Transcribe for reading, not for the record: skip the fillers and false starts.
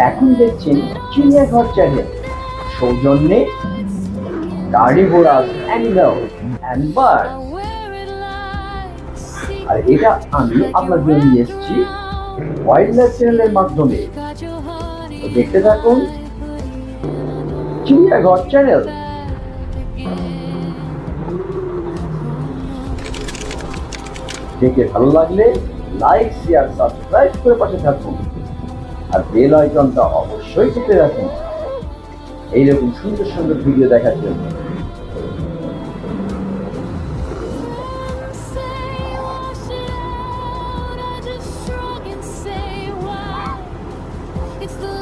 এখন দেখছেন চিড়িয়াঘর চ্যানেল সৌজন্যে কার্নিভোরাস অ্যানিমাল অ্যান্ড বার্ড। আর এটা আমি আপনার জন্য নিয়ে এসেছি ওয়াইল্ড লাইফ চ্যানেলের মাধ্যমে। তো দেখতে থাকুন চিড়িয়াঘর চ্যানেল। দেখে ভালো লাগলে লাইক শেয়ার সাবস্ক্রাইব করে পাশে থাকুন আর বেল আইকনটা অবশ্যই টিপে রাখুন এইরকম সুন্দর সুন্দর ভিডিও দেখার জন্য। It's the